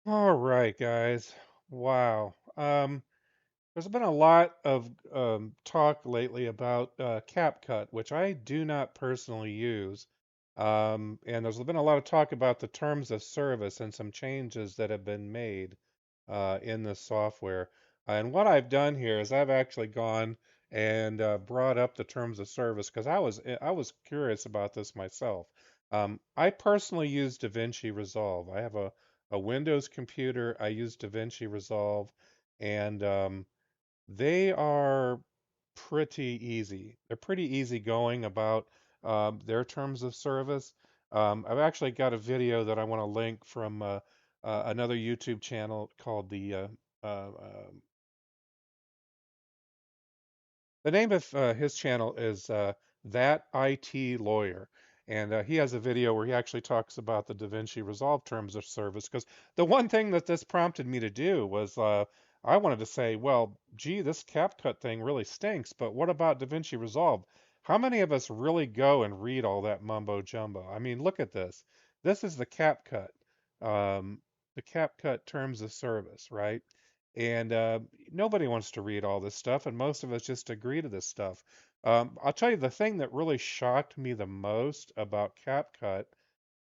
All right, guys. Wow. There's been a lot of talk lately about CapCut, which I do not personally use. And there's been a lot of talk about the terms of service and some changes that have been made in this software. And what I've done here is I've actually gone and brought up the terms of service because I was curious about this myself. I personally use DaVinci Resolve. I have a Windows computer. I use DaVinci Resolve, and they are pretty easy. They're pretty easy going about their terms of service. I've actually got a video that I want to link from another YouTube channel called uh, uh, the name of his channel is That IT Lawyer. And he has a video where he actually talks about the DaVinci Resolve terms of service. Because the one thing that this prompted me to do was I wanted to say, well, gee, this CapCut thing really stinks, but what about DaVinci Resolve? How many of us really go and read all that mumbo jumbo? I mean, look at this. This is um, the CapCut terms of service, right? And nobody wants to read all this stuff, and most of us just agree to this stuff. I'll tell you the thing that really shocked me the most about CapCut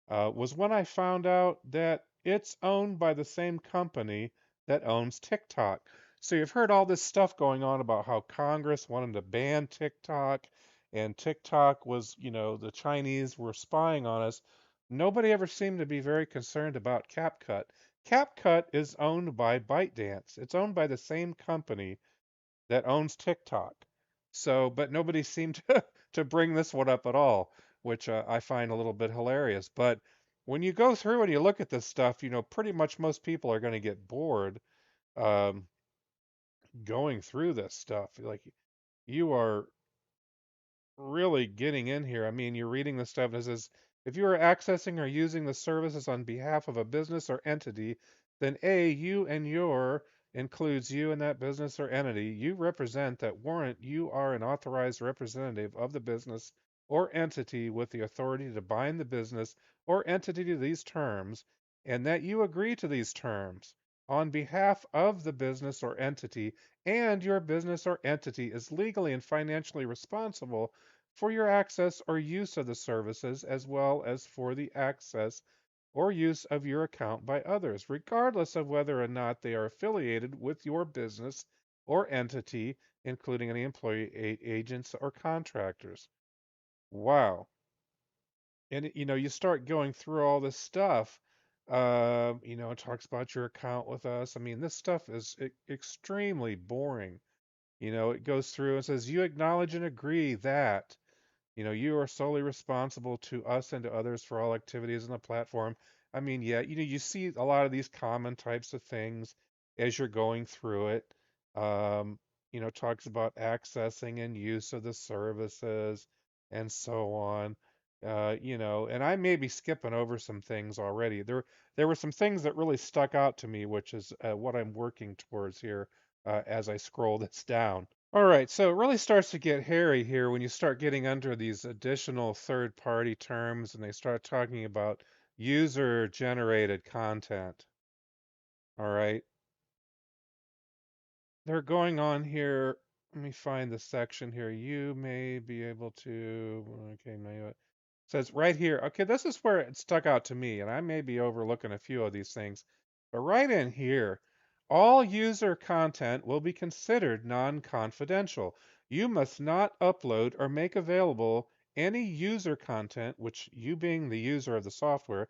was when I found out that it's owned by the same company that owns TikTok. So you've heard all this stuff going on about how Congress wanted to ban TikTok, and TikTok was, the Chinese were spying on us. Nobody ever seemed to be very concerned about CapCut. CapCut is owned by ByteDance. It's owned by the same company that owns TikTok. So, but nobody seemed to bring this one up at all, which I find a little bit hilarious. But when you go through and you look at this stuff, pretty much most people are going to get bored um, going through this stuff. Like you are really getting in here. I mean, you're reading the stuff and it says, if you are accessing or using the services on behalf of a business or entity, then A, you and your includes you and that business or entity. You represent that warrant you are an authorized representative of the business or entity with the authority to bind the business or entity to these terms, and that you agree to these terms on behalf of the business or entity, and your business or entity is legally and financially responsible for your access or use of the services, as well as for the access or use of your account by others, regardless of whether or not they are affiliated with your business or entity, including any employee, agents, or contractors. Wow. And you start going through all this stuff. It talks about your account with us. I mean, this stuff is extremely boring. It goes through and says you acknowledge and agree that you are solely responsible to us and to others for all activities on the platform. I mean, yeah, you see a lot of these common types of things as you're going through it. Um, talks about accessing and use of the services and so on. And I may be skipping over some things already. There were some things that really stuck out to me, which is what I'm working towards here as I scroll this down. All right, so it really starts to get hairy here when you start getting under these additional third-party terms and they start talking about user-generated content. All right, they're going on here. Let me find the section here. You may be able to. Okay, now it says right here. Okay, this is where it stuck out to me, and I may be overlooking a few of these things, but right in here, all user content will be considered non-confidential. You must not upload or make available any user content, which you being the user of the software,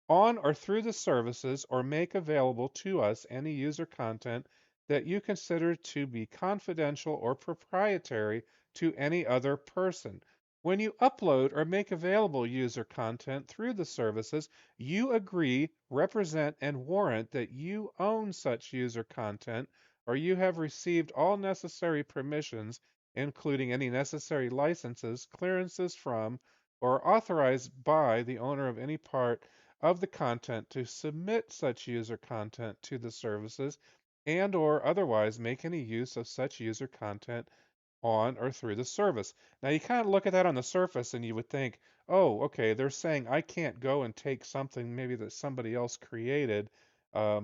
on or through the services, or make available to us any user content that you consider to be confidential or proprietary to any other person. When you upload or make available user content through the services, you agree, represent, and warrant that you own such user content, or you have received all necessary permissions, including any necessary licenses, clearances from, or authorized by the owner of any part of the content to submit such user content to the services and or otherwise make any use of such user content on or through the service. Now you kind of look at that on the surface and you would think, oh, okay, they're saying I can't go and take something maybe that somebody else created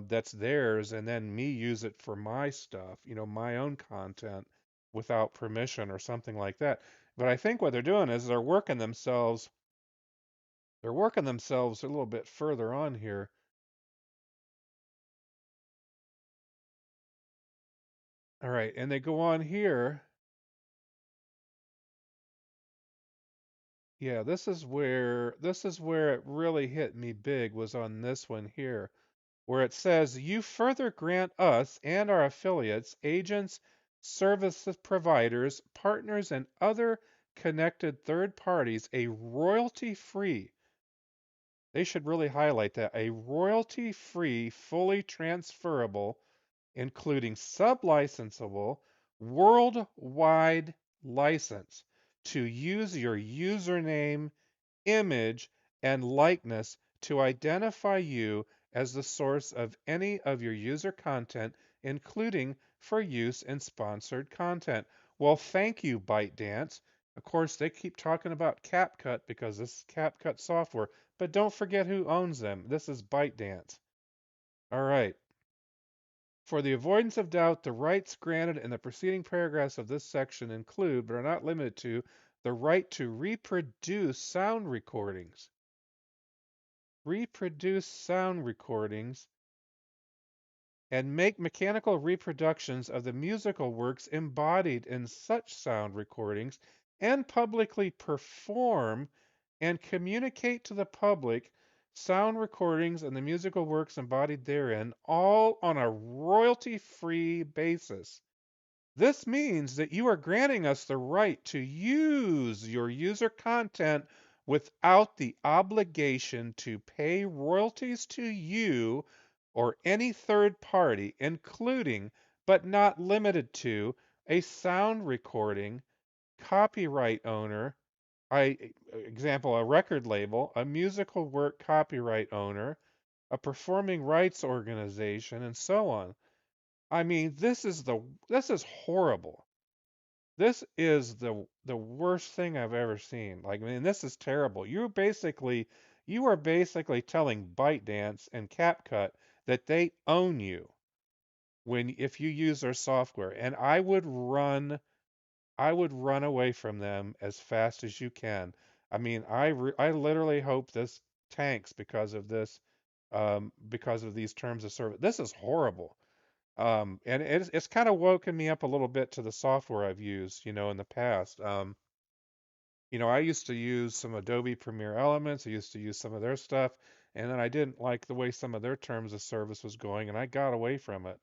that's theirs, and then me use it for my stuff, my own content without permission or something like that. But I think what they're doing is they're working themselves a little bit further on here. All right, and they go on here. Yeah, this is where it really hit me big was on this one here, where it says you further grant us and our affiliates, agents, service providers, partners, and other connected third parties a royalty-free, they should really highlight that, a royalty-free, fully transferable, including sub-licensable, worldwide license to use your username, image, and likeness to identify you as the source of any of your user content, including for use in sponsored content. Well, thank you, ByteDance. Of course, they keep talking about CapCut because this is CapCut software, but don't forget who owns them. This is ByteDance. All right. For the avoidance of doubt, the rights granted in the preceding paragraphs of this section include, but are not limited to, the right to reproduce sound recordings. Reproduce sound recordings and make mechanical reproductions of the musical works embodied in such sound recordings and publicly perform and communicate to the public sound recordings and the musical works embodied therein, all on a royalty-free basis. This means that you are granting us the right to use your user content without the obligation to pay royalties to you or any third party, including but not limited to a sound recording, copyright owner, example, a record label, a musical work copyright owner, a performing rights organization, and so on. I mean, this is horrible. This is the worst thing I've ever seen. Like, I mean, this is terrible. You are basically telling ByteDance and CapCut that they own you if you use their software. And I would run away from them as fast as you can. I mean, I literally hope this tanks because of these terms of service. This is horrible. And it's kind of woken me up a little bit to the software I've used, in the past. I used to use some Adobe Premiere Elements. I used to use some of their stuff, and then I didn't like the way some of their terms of service was going, and I got away from it.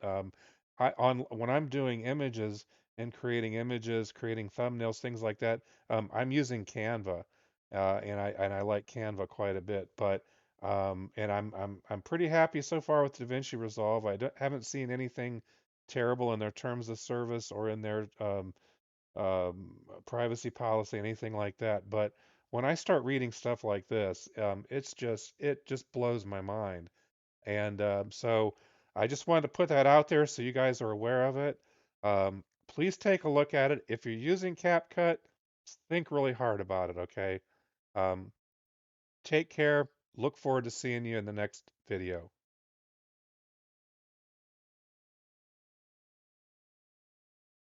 When I'm doing images and creating images, creating thumbnails, things like that, I'm using Canva, and I like Canva quite a bit. But and I'm pretty happy so far with DaVinci Resolve. Haven't seen anything terrible in their terms of service or in their privacy policy, anything like that. But when I start reading stuff like this, it just blows my mind. And so I just wanted to put that out there so you guys are aware of it. Please take a look at it. If you're using CapCut, think really hard about it, okay? Um, Take care. Look forward to seeing you in the next video.